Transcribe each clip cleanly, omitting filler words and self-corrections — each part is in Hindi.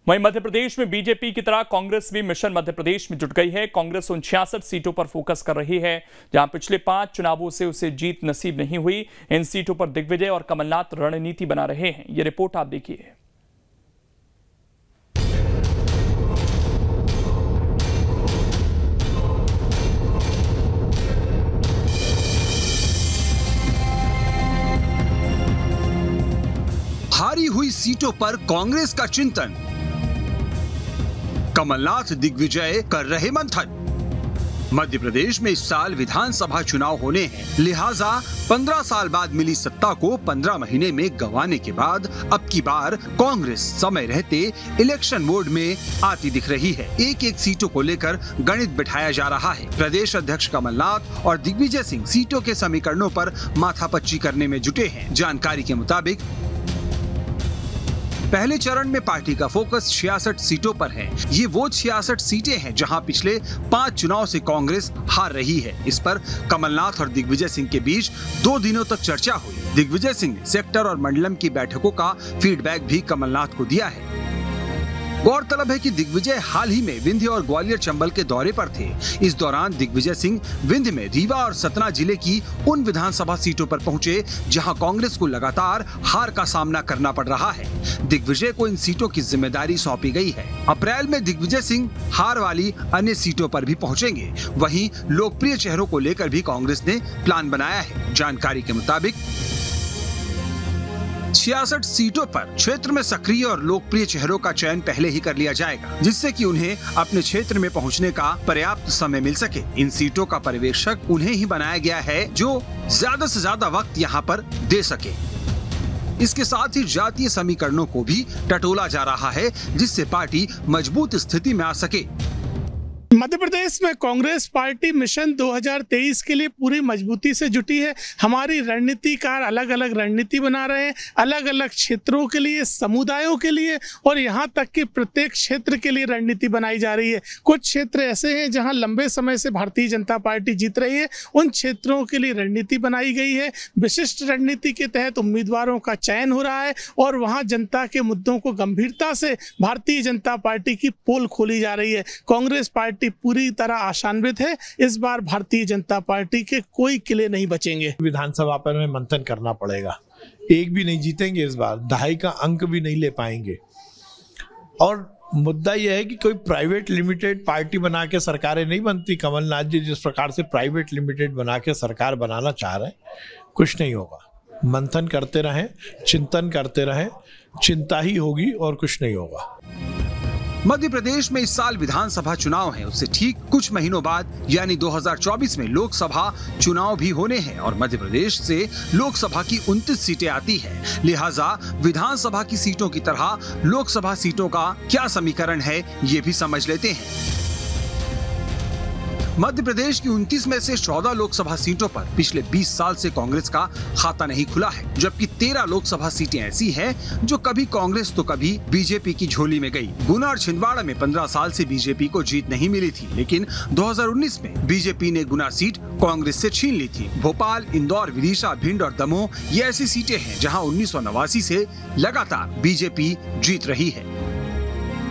वहीं मध्य प्रदेश में बीजेपी की तरह कांग्रेस भी मिशन मध्य प्रदेश में जुट गई है। कांग्रेस उन 66 सीटों पर फोकस कर रही है जहां पिछले 5 चुनावों से उसे जीत नसीब नहीं हुई। इन सीटों पर दिग्विजय और कमलनाथ रणनीति बना रहे हैं। ये रिपोर्ट आप देखिए। हारी हुई सीटों पर कांग्रेस का चिंतन, कमलनाथ दिग्विजय कर रहे मंथन। मध्य प्रदेश में इस साल विधानसभा चुनाव होने हैं, लिहाजा 15 साल बाद मिली सत्ता को 15 महीने में गंवाने के बाद अब की बार कांग्रेस समय रहते इलेक्शन मोड में आती दिख रही है। एक एक सीटों को लेकर गणित बिठाया जा रहा है। प्रदेश अध्यक्ष कमलनाथ और दिग्विजय सिंह सीटों के समीकरणों पर माथापच्ची करने में जुटे हैं। जानकारी के मुताबिक पहले चरण में पार्टी का फोकस 66 सीटों पर है। ये वो 66 सीटें हैं जहां पिछले 5 चुनाव से कांग्रेस हार रही है। इस पर कमलनाथ और दिग्विजय सिंह के बीच 2 दिनों तक चर्चा हुई। दिग्विजय सिंह ने सेक्टर और मंडलम की बैठकों का फीडबैक भी कमलनाथ को दिया है। गौरतलब है कि दिग्विजय हाल ही में विंध्य और ग्वालियर चंबल के दौरे पर थे। इस दौरान दिग्विजय सिंह विंध्य में रीवा और सतना जिले की उन विधानसभा सीटों पर पहुंचे जहां कांग्रेस को लगातार हार का सामना करना पड़ रहा है। दिग्विजय को इन सीटों की जिम्मेदारी सौंपी गई है। अप्रैल में दिग्विजय सिंह हार वाली अन्य सीटों पर भी पहुंचेंगे। वहीं लोकप्रिय चेहरों को लेकर भी कांग्रेस ने प्लान बनाया है। जानकारी के मुताबिक 66 सीटों पर क्षेत्र में सक्रिय और लोकप्रिय चेहरों का चयन पहले ही कर लिया जाएगा, जिससे कि उन्हें अपने क्षेत्र में पहुंचने का पर्याप्त समय मिल सके। इन सीटों का पर्यवेक्षक उन्हें ही बनाया गया है जो ज्यादा से ज्यादा वक्त यहां पर दे सके। इसके साथ ही जातीय समीकरणों को भी टटोला जा रहा है, जिससे पार्टी मजबूत स्थिति में आ सके। मध्य प्रदेश में कांग्रेस पार्टी मिशन 2023 के लिए पूरी मजबूती से जुटी है। हमारी रणनीतिकार अलग अलग रणनीति बना रहे हैं, अलग अलग क्षेत्रों के लिए, समुदायों के लिए और यहाँ तक कि प्रत्येक क्षेत्र के लिए रणनीति बनाई जा रही है। कुछ क्षेत्र ऐसे हैं जहाँ लंबे समय से भारतीय जनता पार्टी जीत रही है, उन क्षेत्रों के लिए रणनीति बनाई गई है। विशिष्ट रणनीति के तहत उम्मीदवारों का चयन हो रहा है और वहाँ जनता के मुद्दों को गंभीरता से भारतीय जनता पार्टी की पोल खोली जा रही है। कांग्रेस पार्टी पूरी तरह आशान्वित है। इस बार भारतीय जनता पार्टी के कोई किले नहीं बचेंगे। विधानसभा पर में मंथन करना पड़ेगा। एक भी नहीं जीतेंगे इस बार, 2.5 का अंक भी नहीं ले पाएंगे। और मुद्दा यह है कि कोई प्राइवेट लिमिटेड पार्टी बना के सरकारें नहीं बनती। कमलनाथ जी जिस प्रकार से प्राइवेट लिमिटेड बना के सरकार बनाना चाह रहे हैं, कुछ नहीं होगा। मंथन करते रहें, चिंतन करते रहें, चिंता ही होगी और कुछ नहीं होगा। मध्य प्रदेश में इस साल विधानसभा चुनाव है, उससे ठीक कुछ महीनों बाद यानी 2024 में लोकसभा चुनाव भी होने हैं और मध्य प्रदेश से लोकसभा की 29 सीटें आती है। लिहाजा विधानसभा की सीटों की तरह लोकसभा सीटों का क्या समीकरण है, ये भी समझ लेते हैं। मध्य प्रदेश की 29 में से 14 लोकसभा सीटों पर पिछले 20 साल से कांग्रेस का खाता नहीं खुला है, जबकि 13 लोकसभा सीटें ऐसी हैं जो कभी कांग्रेस तो कभी बीजेपी की झोली में गई। गुना और छिंदवाड़ा में 15 साल से बीजेपी को जीत नहीं मिली थी, लेकिन 2019 में बीजेपी ने गुना सीट कांग्रेस से छीन ली थी। भोपाल, इंदौर, विदिशा, भिंड और दमोह ये ऐसी सीटें हैं जहाँ 1989 से लगातार बीजेपी जीत रही है।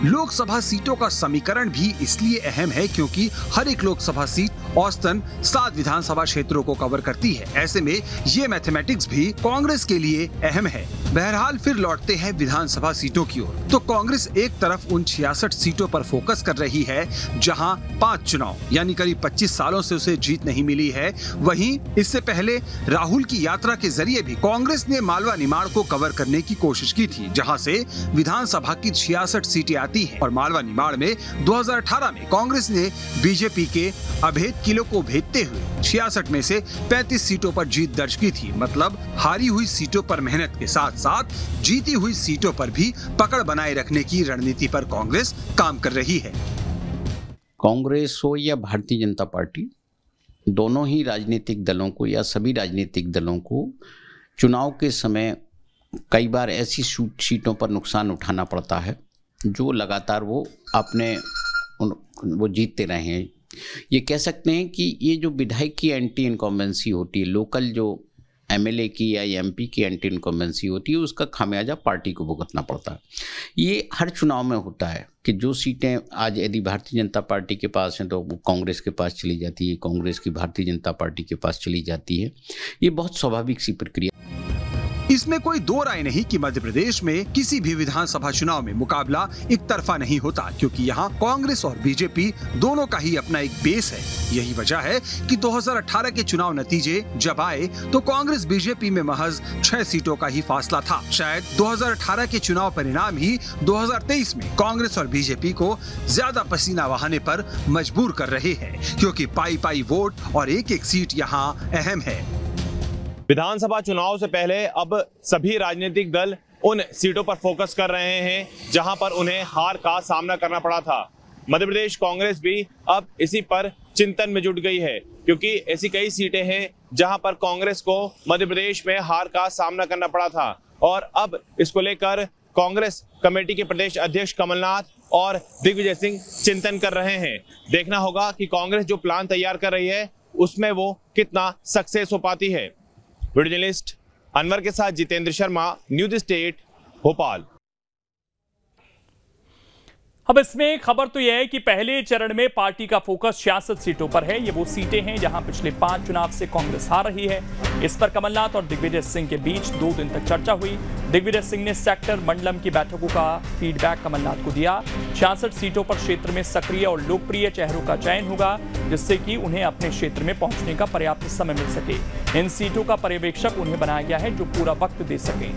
लोकसभा सीटों का समीकरण भी इसलिए अहम है क्योंकि हर एक लोकसभा सीट औसतन 7 विधानसभा क्षेत्रों को कवर करती है। ऐसे में ये मैथमेटिक्स भी कांग्रेस के लिए अहम है। बहरहाल फिर लौटते हैं विधानसभा सीटों की ओर। तो कांग्रेस एक तरफ उन 66 सीटों पर फोकस कर रही है जहां 5 चुनाव यानी करीब 25 सालों से उसे जीत नहीं मिली है। वहीं इससे पहले राहुल की यात्रा के जरिए भी कांग्रेस ने मालवा निमाड़ को कवर करने की कोशिश की थी, जहां से विधानसभा की 66 सीटें आती है। और मालवा निमाड़ में 2018 में कांग्रेस ने बीजेपी के अभेद किलो को भेदते हुए 66 में से 35 सीटों पर जीत दर्ज की थी। मतलब हारी हुई सीटों पर मेहनत के साथ साथ जीती हुई सीटों पर भी पकड़ बनाए रखने की रणनीति पर कांग्रेस काम कर रही है। कांग्रेस हो या भारतीय जनता पार्टी, दोनों ही राजनीतिक दलों को या सभी राजनीतिक दलों को चुनाव के समय कई बार ऐसी सीटों पर नुकसान उठाना पड़ता है जो लगातार वो जीतते रहे हैं। ये कह सकते हैं कि ये जो विधायक की एंटी इनकम्बेंसी होती है, लोकल जो एमएलए की या एमपी की एंटी इनकम्बेंसी होती है, उसका खामियाजा पार्टी को भुगतना पड़ता है। ये हर चुनाव में होता है कि जो सीटें आज यदि भारतीय जनता पार्टी के पास हैं तो वो कांग्रेस के पास चली जाती है, कांग्रेस की भारतीय जनता पार्टी के पास चली जाती है। ये बहुत स्वाभाविक सी प्रक्रिया। इसमें कोई दो राय नहीं कि मध्य प्रदेश में किसी भी विधानसभा चुनाव में मुकाबला एक तरफा नहीं होता, क्योंकि यहाँ कांग्रेस और बीजेपी दोनों का ही अपना एक बेस है। यही वजह है कि 2018 के चुनाव नतीजे जब आए तो कांग्रेस बीजेपी में महज 6 सीटों का ही फासला था। शायद 2018 के चुनाव परिणाम ही 2023 में कांग्रेस और बीजेपी को ज्यादा पसीना बहाने पर मजबूर कर रहे हैं, क्योंकि पाई वोट और एक एक सीट यहाँ अहम है। विधानसभा चुनाव से पहले अब सभी राजनीतिक दल उन सीटों पर फोकस कर रहे हैं जहां पर उन्हें हार का सामना करना पड़ा था। मध्य प्रदेश कांग्रेस भी अब इसी पर चिंतन में जुट गई है, क्योंकि ऐसी कई सीटें हैं जहां पर कांग्रेस को मध्य प्रदेश में हार का सामना करना पड़ा था और अब इसको लेकर कांग्रेस कमेटी के प्रदेश अध्यक्ष कमलनाथ और दिग्विजय सिंह चिंतन कर रहे हैं। देखना होगा कि कांग्रेस जो प्लान तैयार कर रही है उसमें वो कितना सक्सेस हो पाती है। वीडियो जर्नलिस्ट अनवर के साथ जितेंद्र शर्मा, न्यूज स्टेट, भोपाल। अब इसमें खबर तो यह है कि पहले चरण में पार्टी का फोकस 66 सीटों पर है। ये वो सीटें हैं जहां पिछले 5 चुनाव से कांग्रेस हार रही है। इस पर कमलनाथ और दिग्विजय सिंह के बीच 2 दिन तक चर्चा हुई। दिग्विजय सिंह ने सेक्टर मंडलम की बैठकों का फीडबैक कमलनाथ को दिया। 66 सीटों पर क्षेत्र में सक्रिय और लोकप्रिय चेहरों का चयन होगा, जिससे कि उन्हें अपने क्षेत्र में पहुंचने का पर्याप्त समय मिल सके। इन सीटों का पर्यवेक्षक उन्हें बनाया गया है जो पूरा वक्त दे सके।